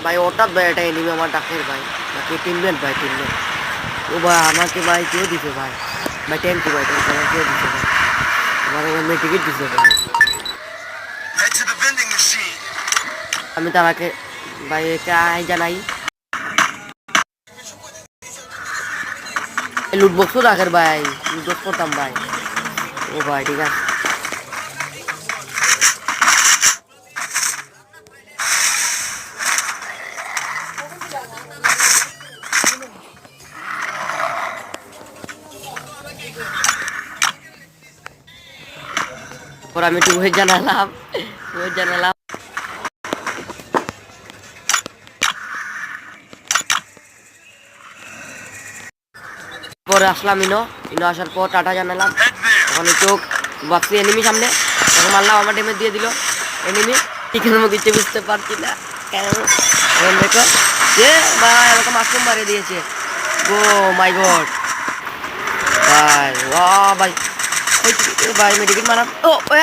ভাই হঠাৎ ভাই এটা এনিমি আমার ডাকের ভাই বাকি টিমমেট ভাই টিমমেট ও ভাই আমাকে ভাই কেউ দিছে ভাই ভাই ট্যাঙ্কি ভাই ট্যাঙ্কি আমার কেউ দিছে ভাই আমার এখানে টিকিট দিছে ভাই আমি তারাকে ভাই একে আই জানাই লুটবক্সও রাখের ভাই লুটবক্স করতাম ভাই ও ভাই ঠিক আছে পর আমি একটু ওয়েট জানালাম পরে আসলাম ইনো আসার পর টাটা জানালাম ওখানে চোখ বাক্সি এনিমি সামনে তখন মারলাম আমার ডেমে দিয়ে দিল এনিমি এখানে আমি কিছু বুঝতে পারছি না কেন দেখো যে ভাই আমাকে মাশরুম মারিয়ে দিয়েছে গো মাই গড ভাই ভাই ভাই মেডিকেট মারাম ও